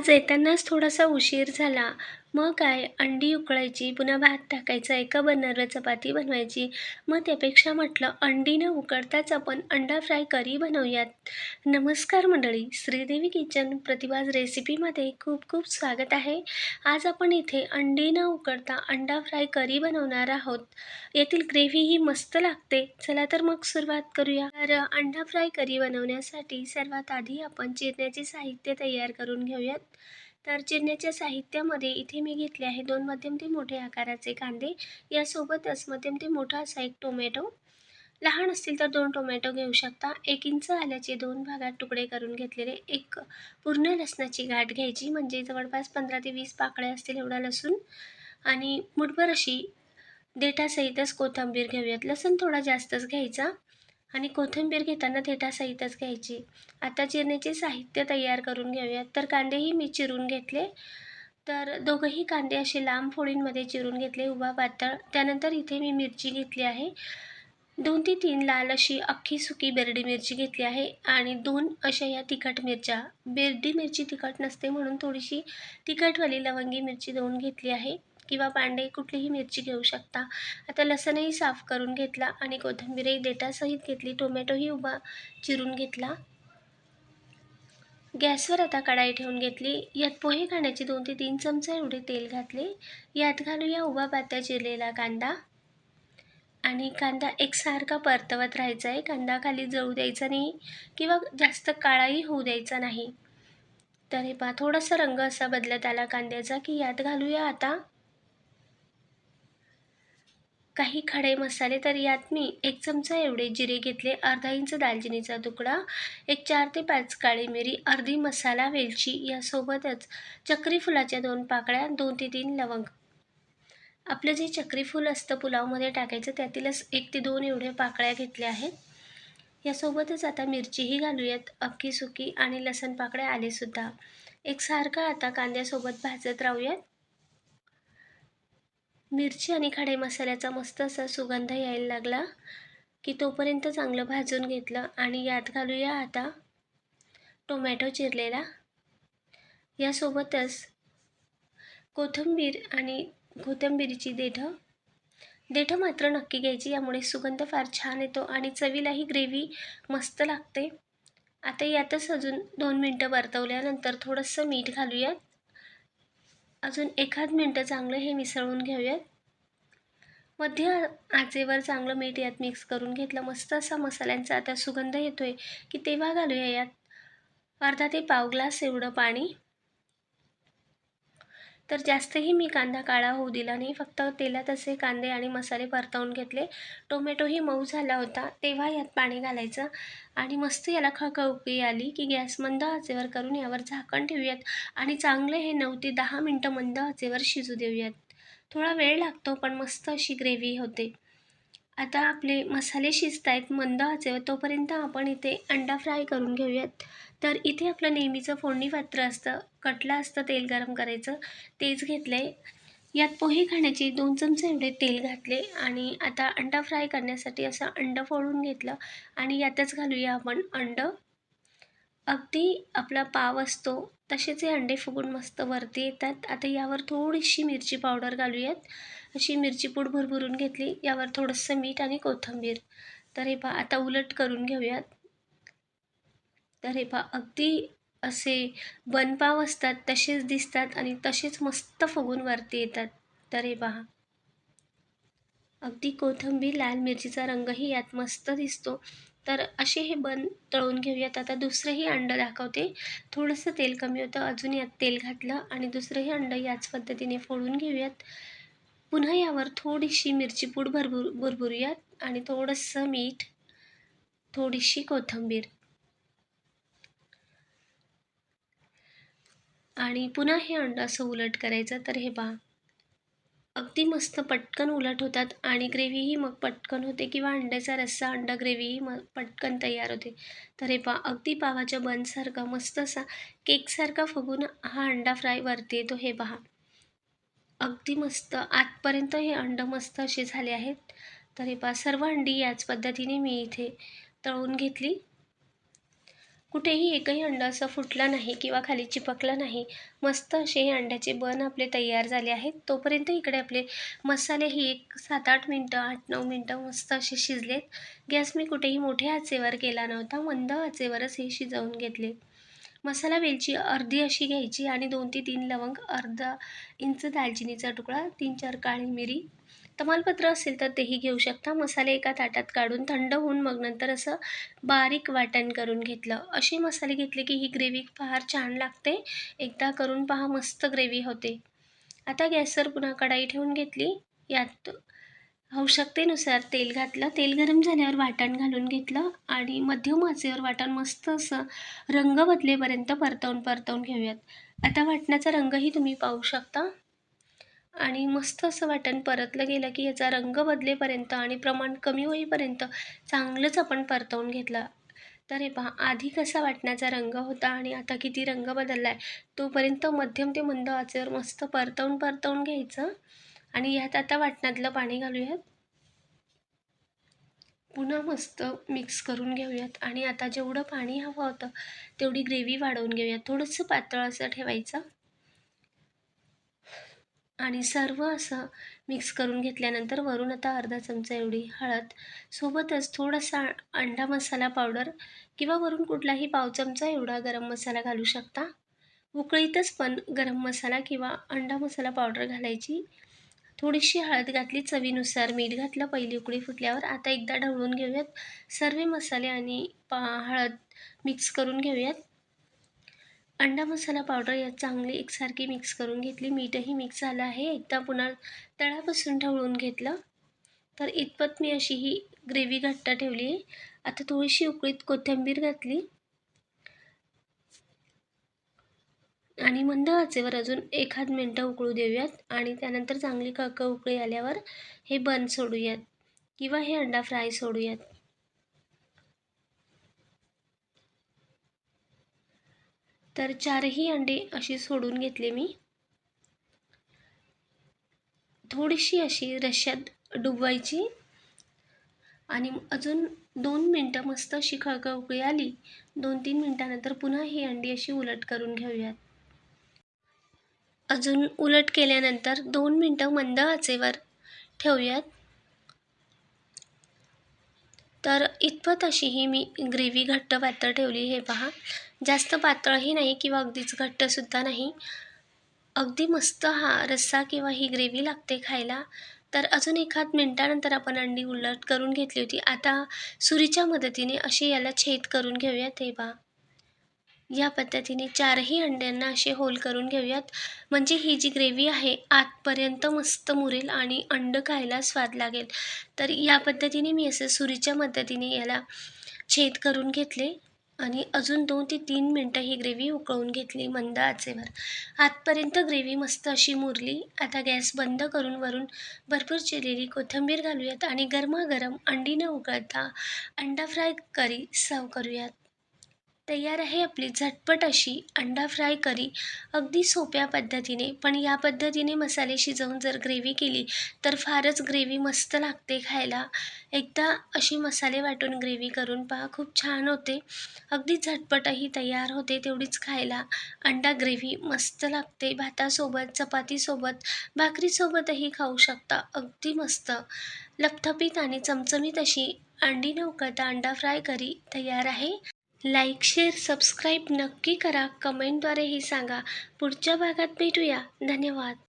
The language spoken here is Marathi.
आज येतानाच थोडासा उशीर झाला. मग काय अंडी उकळायची, पुन्हा भात टाकायचा, एका बर्नरवर चपाती बनवायची. मग त्यापेक्षा म्हटलं अंडी न उकडताच आपण अंडा फ्राय करी बनवूयात. नमस्कार मंडळी, श्रीदेवी किचन प्रतिभाज रेसिपीमध्ये खूप खूप स्वागत आहे. आज आपण इथे अंडी न उकडता अंडा फ्राय करी बनवणार आहोत. यातील ग्रेव्ही ही मस्त लागते. चला तर मग सुरुवात करूया. तर अंडा फ्राय करी बनवण्यासाठी सर्वात आधी आपण चिरण्याचे साहित्य तयार करून घेऊयात. तर चिरण्याच्या साहित्यामध्ये इथे मी घेतले आहे 2 मध्यम ते मोठे आकाराचे कांदे, यासोबतच मध्यम ते मोठा असा एक टोमॅटो, लहान असतील तर 2 टोमॅटो घेऊ शकता. 1 इंच आल्याचे 2 भागात तुकडे करून घेतलेले, एक पूर्ण लसणाची गाठ घ्यायची, म्हणजे जवळपास 15 ते 20 पाकळ्या असतील एवढा लसूण, आणि मुठभर अशी देठासहितच कोथिंबीर घेऊयात. लसूण थोडा जास्तच घ्यायचा आणि कोथिंबीर घेताना देठासहितच घ्यायची. आता चिरण्याचे साहित्य तयार करून घेऊयात. तर कांदेही मी चिरून घेतले. तर दोघंही कांदे असे लांब फोडींमध्ये चिरून घेतले, उभा पातळ. त्यानंतर इथे मी मिरची घेतली आहे, 2 ते 3 लाल अशी अख्खी सुकी बेर्डी मिरची घेतली आहे आणि 2 अशा या तिखट मिरच्या. बेर्डी मिरची तिखट नसते म्हणून थोडीशी तिखटवाली लवंगी मिरची 2 घेतली आहे, किंवा पांडे कुठलीही मिरची घेऊ शकता. आता लसूणही साफ करून घेतला आणि कोथिंबीरही देठासहित घेतली. टोमॅटोही उभा चिरून घेतला. गॅसवर आता कढाई ठेवून घेतली. यात पोहे खाण्याचे 2 ते 3 चमचे एवढे तेल घातले. यात घालूया उभा पातळ चिरलेला कांदा, आणि कांदा एकसारखा परतवत राहायचा आहे. कांदा खाली जळू द्यायचा नाही किंवा जास्त काळाही होऊ द्यायचा नाही. तर हे पहा, थोडासा रंग असा बदलत आला कांद्याचा की यात घालूया आता काही खडे मसाले. तर यात मी 1 चमचा एवढे जिरे घेतले, अर्धा इंच दालचिनीचा तुकडा, एक 4 ते 5 काळी मिरी, अर्धी मसाला वेलची, यासोबतच चक्री फुलाच्या 2 पाकळ्या, 2 ते 3 लवंग. आपलं जे चक्री फूल असतं पुलावमध्ये टाकायचं त्यातीलच 1 ते 2 एवढ्या पाकळ्या घेतल्या आहेत. यासोबतच आता मिरचीही घालूयात अख्खी सुकी, आणि लसण पाकळ्या आलेसुद्धा. एकसारखं आता कांद्यासोबत भाजत राहूयात. मिरची आणि खडे मसाल्याचा मस्त असा सुगंध यायला लागला की तोपर्यंत चांगलं भाजून घेतलं, आणि यात घालूया आता टोमॅटो चिरलेला. यासोबतच कोथिंबीर आणि कोथिंबीरीची देठं मात्र नक्की घ्यायची, यामुळे सुगंध फार छान येतो आणि चवीलाही ग्रेव्ही मस्त लागते. आता यातच अजून 2 मिनटं परतवल्यानंतर थोडंसं मीठ घालूयात. अजून एखाद मिनटं चांगलं हे मिसळून घेऊयात. मध्य आचेवर चांगलं मीठ यात मिक्स करून घेतलं. मस्त असा मसाल्यांचा आता सुगंध येतोय की तेव्हा घालूया यात अर्धा ते पाव ग्लास एवढं पाणी. तर जास्तही मी कांदा काळा होऊ दिला नाही, फक्त तेलात असे कांदे आणि मसाले परतवून घेतले. टोमॅटोही मऊ झाला होता तेव्हा यात पाणी घालायचं, आणि मस्त याला खळखळी आली की गॅस मंद आचेवर करून यावर झाकण ठेवूयात, आणि चांगले हे 9 ते 10 मिनटं मंद आचेवर शिजू देऊयात. थोडा वेळ लागतो पण मस्त अशी ग्रेव्ही होते. आता आपले मसाले शिजत आहेत मंद आचेवर, तोपर्यंत आपण इथे अंडा फ्राय करून घेऊयात. तर इथे आपलं नेहमीचं फोडणी पात्र असतं, कटला असतं तेल गरम करायचं, तेच घेतलं आहे. यात पोहे खाण्याचे 2 चमचे एवढे तेल घातले, आणि आता अंडा फ्राय करण्यासाठी असं अंडं फोडून घेतलं, आणि यातच घालूया आपण अंडं. अगदी आपला पाव असतो तसेच हे अंडे फुगून मस्त वरती येतात. आता यावर थोडीशी मिरची पावडर घालूयात. अशी मिरची पूड भरभरून घेतली, यावर थोडंसं मीठ आणि कोथिंबीर. तर हे पहा, आता उलट करून घेऊयात. तर हे पहा, अगदी असे बनपाव असतात तसेच दिसतात आणि तसेच मस्त फुगून वरती येतात. तर हे पहा, अगदी कोथिंबीर लाल मिरचीचा रंगही यात मस्त दिसतो. तर असे हे बन तळून घेऊयात. आता दुसरंही अंडं दाखवते. थोडंसं तेल कमी होतं, अजून यात तेल घातलं आणि दुसरंही अंडं याच पद्धतीने फोडून घेऊयात. पुन्हा यावर थोडीशी मिरची पूड भरभरूयात, आणि थोडंसं मीठ, थोडीशी कोथिंबीर, आणि पुन्हा हे अंडं असं उलट करायचं. तर हे पहा, अगदी मस्त पटकन उलट होतात आणि ग्रेव्हीही मग पटकन होते, किंवा अंड्याचा रस्सा अंडा ग्रेव्हीही मग पटकन तयार होते. तर हे पहा, अगदी पावाच्या बनसारखा मस्त असा केकसारखा फुगून हा अंडा फ्राय वरती येतो. हे पहा, अगदी मस्त आतपर्यंत हे अंडं मस्त असे झाले आहेत. तर हे पहा, सर्व अंडी याच पद्धतीने मी इथे तळून घेतली. कुठेही एकही अंडं असं फुटलं नाही किंवा खाली चिपकलं नाही. मस्त असे हे अंड्याचे बन आपले तयार झाले आहेत. तोपर्यंत इकडे आपले मसालेही एक 7-8 मिनटं, 8-9 मिनटं मस्त असे शिजलेत. गॅस मी कुठेही मोठ्या आचेवर केला नव्हता, मंद आचेवरच हे शिजवून घेतले. मसाला वेलची अर्धी अशी घ्यायची आणि 2 ते 3 लवंग, अर्धा इंच दालचिनीचा तुकडा, 3-4 काळी मिरी, तमालपत्र असेल तर तेही घेऊ शकता. मसाले एका ताटात काढून थंड होऊन मग नंतर असं बारीक वाटण करून घेतलं. असे मसाले घेतले की ही ग्रेव्ही फार छान लागते. एकदा करून पहा, मस्त ग्रेव्ही होते. आता गॅसवर पुन्हा कढाई ठेवून घेतली. यात आवश्यकतेनुसार तेल घातलं. तेल गरम झाल्यावर वाटण घालून घेतलं आणि मध्यम आचेवर वाटण मस्त असं रंग बदलेपर्यंत परतवून घेऊयात. आता वाटणाचा रंगही तुम्ही पाहू शकता आणि मस्त असं वाटण परतलं गेलं की याचा रंग बदलेपर्यंत आणि प्रमाण कमी होईपर्यंत चांगलंच आपण परतवून घेतलं. तर हे पहा, आधी कसा वाटणाचा रंग होता आणि आता किती रंग बदलला आहे. तोपर्यंत मध्यम ते मंद आचेवर मस्त परतवून घ्यायचं आणि यात आता वाटणातलं पाणी घालूयात. पुन्हा मस्त मिक्स करून घेऊयात आणि आता जेवढं पाणी हवं होतं तेवढी ग्रेव्ही वाढवून घेऊयात. थोडंसं पातळ असं ठेवायचं आणि सर्व असं मिक्स करून घेतल्यानंतर वरून आता अर्धा चमचा एवढी हळद, सोबतच थोडासा अंडा मसाला पावडर किंवा वरून कुठलाही पाव चमचा एवढा गरम मसाला घालू शकता. उकळीतच पण गरम मसाला किंवा अंडा मसाला पावडर घालायची. थोडीशी हळद घातली, चवीनुसार मीठ घातलं पहिली उकळी फुटल्यावर. आता एकदा ढवळून घेऊयात. सर्व मसाले आणि हळद मिक्स करून घेऊयात. अंडा मसाला पावडर यात चांगली एकसारखी मिक्स करून घेतली. मीठही मिक्स झालं आहे. एकदा पुन्हा तळापासून ढवळून घेतलं. तर इतपत मी अशी ही ग्रेव्ही घट्ट ठेवली आहे. आता थोडीशी उकळीत कोथिंबीर घातली आणि मंद आचेवर अजून 1-8 मिनटं उकळू देऊयात आणि त्यानंतर चांगली कळकळ उकळी आल्यावर हे बन सोडूयात किंवा हे अंडा फ्राय सोडूयात. तर 4ही अंडे अशी सोडून घेतले मी. थोडीशी अशी रश्श्यात डुबवायची आणि अजून 2 मिनटं मस्त अशी कळकळ उकळी आली. 2-3 मिनटानंतर पुन्हा ही अंडी अशी उलट करून घेऊयात. अजून उलट केल्यानंतर 2 मिनटं मंद आचेवर ठेवूयात. तर इतपत अशी ही मी ग्रेव्ही घट्ट पातळ ठेवली. हे पहा, जास्त पातळही नाही किंवा अगदीच घट्टसुद्धा नाही. अगदी मस्त हा रस्सा किंवा ही ग्रेव्ही लागते खायला. तर अजून 1-8 मिनटानंतर आपण अंडी उलट करून घेतली होती. आता सुरीच्या मदतीने अशी याला छेद करून घेऊयात. हे पहा, या पद्धतीने 4ही अंड्यांना असे होल करून घेऊयात. म्हणजे ही जी ग्रेव्ही आहे आतपर्यंत मस्त मुरेल आणि अंड खायला स्वाद लागेल. तर या पद्धतीने मी असं सुरीच्या मदतीने याला छेद करून घेतले आणि अजून 2 ते 3 मिनटं ही ग्रेव्ही उकळून घेतली मंद आचेवर. आतपर्यंत ग्रेव्ही मस्त अशी मुरली. आता गॅस बंद करून वरून भरपूर चिरलेली कोथिंबीर घालूयात आणि गरमागरम अंडी न उकळता अंडा फ्राय करी सर्व्ह करूयात. तयार आहे आपली झटपट अशी अंडा फ्राय करी. अगदी सोप्या पद्धतीने, पण या पद्धतीने मसाले शिजवून जर ग्रेव्ही केली तर फारच ग्रेव्ही मस्त लागते खायला. एकदा अशी मसाले वाटून ग्रेव्ही करून पहा, खूप छान होते. अगदी झटपटही तयार होते, तेवढीच खायला अंडा ग्रेव्ही मस्त लागते. भातासोबत, चपातीसोबत, भाकरीसोबतही खाऊ शकता. अगदी मस्त लपथपीत आणि चमचमीत अशी अंडी न उकळता अंडा फ्राय करी तयार आहे. लाईक, शेअर, सबस्क्राईब नक्की करा. कमेंटद्वारेही सांगा. पुढच्या भागात भेटूया. धन्यवाद.